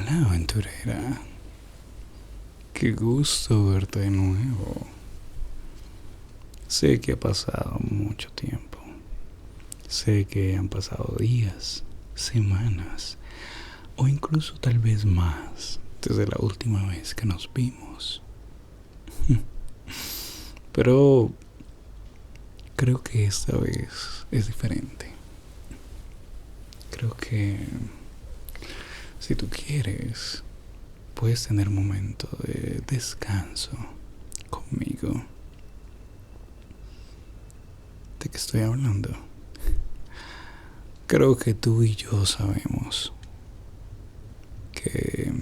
Hola, aventurera. Qué gusto verte de nuevo. Sé que ha pasado mucho tiempo. Sé que han pasado días, semanas o incluso tal vez más desde la última vez que nos vimos. Pero creo que esta vez es diferente. Creo que si tú quieres, puedes tener un momento de descanso conmigo. ¿De qué estoy hablando? Creo que tú y yo sabemos que,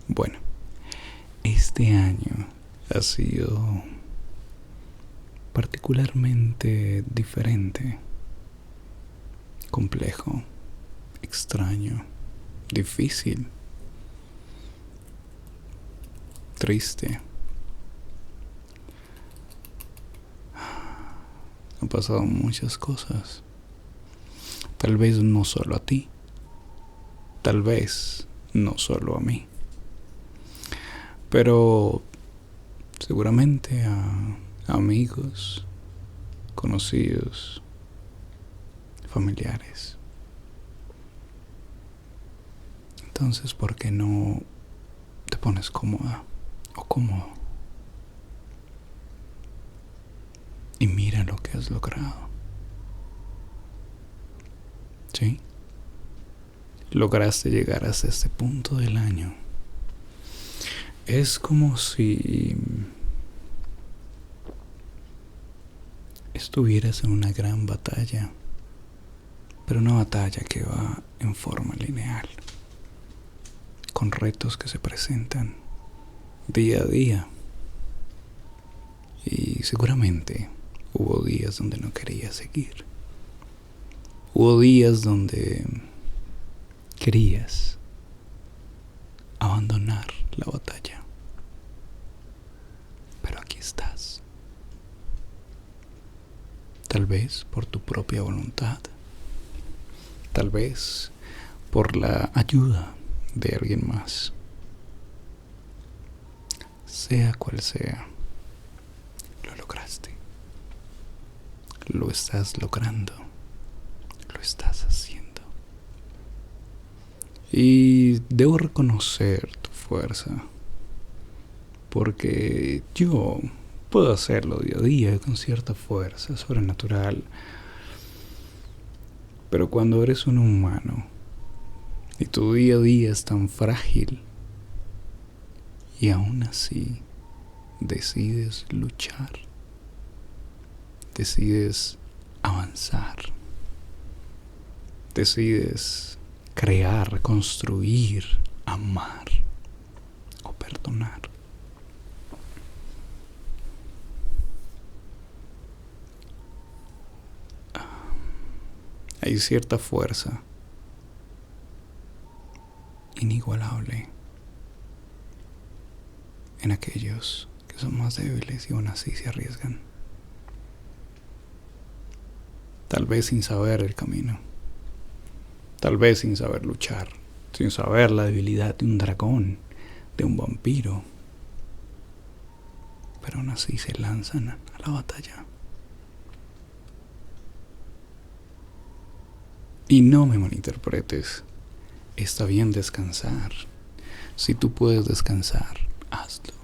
bueno, este año ha sido particularmente diferente, complejo, extraño, difícil, triste. Han pasado muchas cosas. Tal vez no solo a ti, tal vez no solo a mí, pero seguramente a amigos, conocidos, familiares. Entonces, ¿por qué no te pones cómoda o cómodo y mira lo que has logrado? ¿Sí? Lograste llegar hasta este punto del año. Es como si estuvieras en una gran batalla, pero una batalla que va en forma lineal, con retos que se presentan día a día. Y seguramente hubo días donde no querías seguir. Hubo días donde querías abandonar la batalla. Pero aquí estás. Tal vez por tu propia voluntad. Tal vez por la ayuda de alguien más. Sea cual sea, lo lograste. Lo estás logrando. Lo estás haciendo. Y debo reconocer tu fuerza. Porque yo puedo hacerlo día a día con cierta fuerza sobrenatural. Pero cuando eres un humano y tu día a día es tan frágil y aún así decides luchar, decides avanzar, decides crear, construir, amar o perdonar. Hay cierta fuerza inigualable en aquellos que son más débiles y aún así se arriesgan. Tal vez sin saber el camino, tal vez sin saber luchar, sin saber la debilidad de un dragón, de un vampiro, pero aún así se lanzan a la batalla. Y no me malinterpretes, está bien descansar. Si tú puedes descansar, hazlo.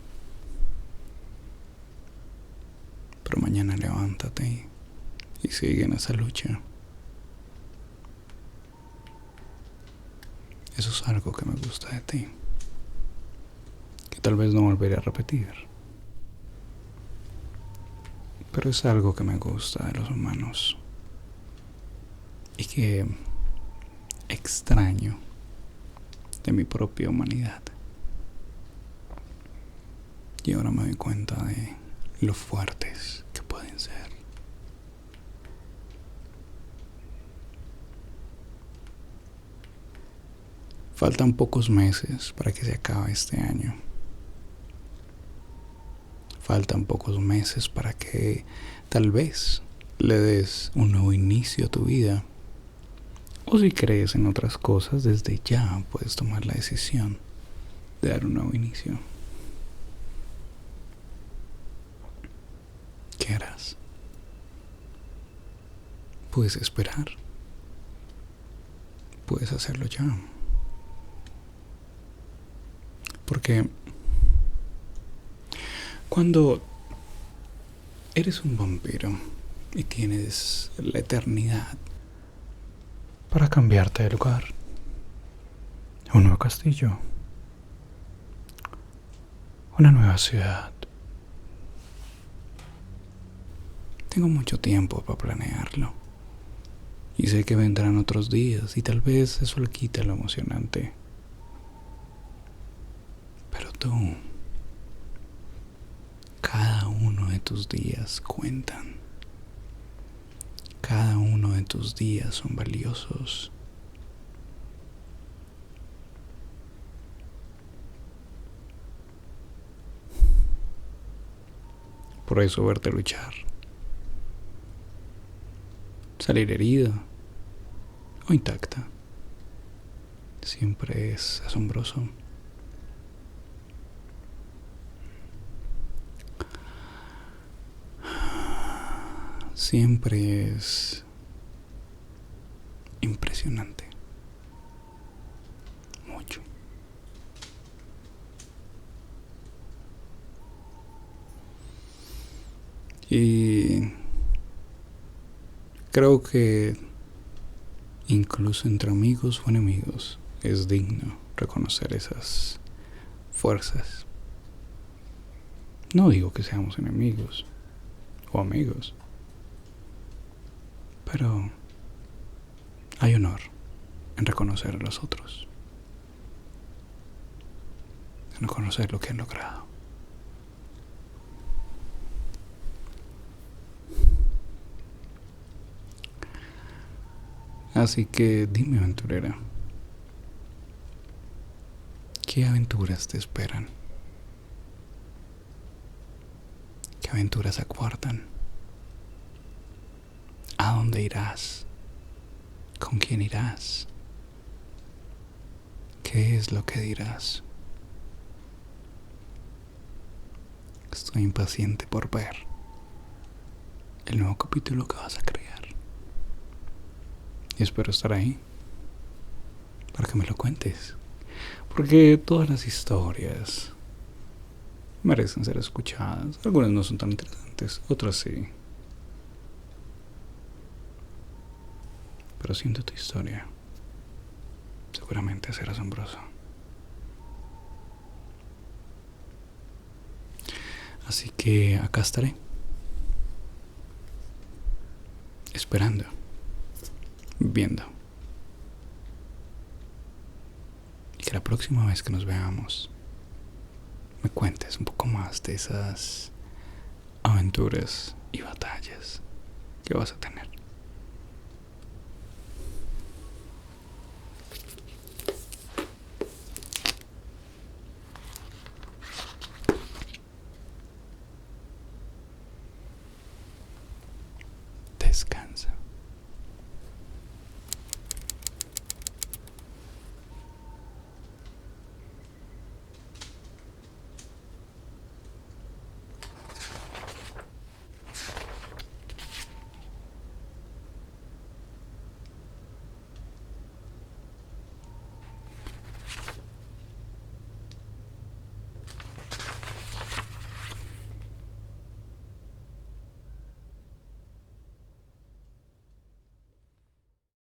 Pero mañana levántate y sigue en esa lucha. Eso es algo que me gusta de ti, que tal vez no volveré a repetir. Pero es algo que me gusta de los humanos y que extraño de mi propia humanidad. Y ahora me doy cuenta de lo fuertes que pueden ser. Faltan pocos meses para que se acabe este año. Faltan pocos meses para que tal vez le des un nuevo inicio a tu vida O si crees en otras cosas, desde ya puedes tomar la decisión de dar un nuevo inicio. ¿Qué harás? Puedes esperar. Puedes hacerlo ya. Porque cuando eres un vampiro y tienes la eternidad para cambiarte de lugar, un nuevo castillo, una nueva ciudad, tengo mucho tiempo para planearlo. Y sé que vendrán otros días y tal vez eso le quite lo emocionante. Pero tú, cada uno de tus días cuentan. Cada uno de tus días son valiosos. Por eso verte luchar, salir herida o intacta, siempre es asombroso. Siempre es impresionante. Mucho. Y creo que incluso entre amigos o enemigos es digno reconocer esas fuerzas. No digo que seamos enemigos o amigos, pero hay honor en reconocer a los otros, en reconocer lo que han logrado. Así que dime, aventurera, ¿qué aventuras te esperan? ¿Qué aventuras aguardan? ¿A dónde irás? ¿Con quién irás? ¿Qué es lo que dirás? Estoy impaciente por ver el nuevo capítulo que vas a crear. Y espero estar ahí para que me lo cuentes. Porque todas las historias merecen ser escuchadas. Algunas no son tan interesantes, otras sí. Pero siento tu historia. Seguramente será asombroso. Así que acá estaré. Esperando. Viendo. Y que la próxima vez que nos veamos me cuentes un poco más de esas aventuras y batallas que vas a tener. Descansa.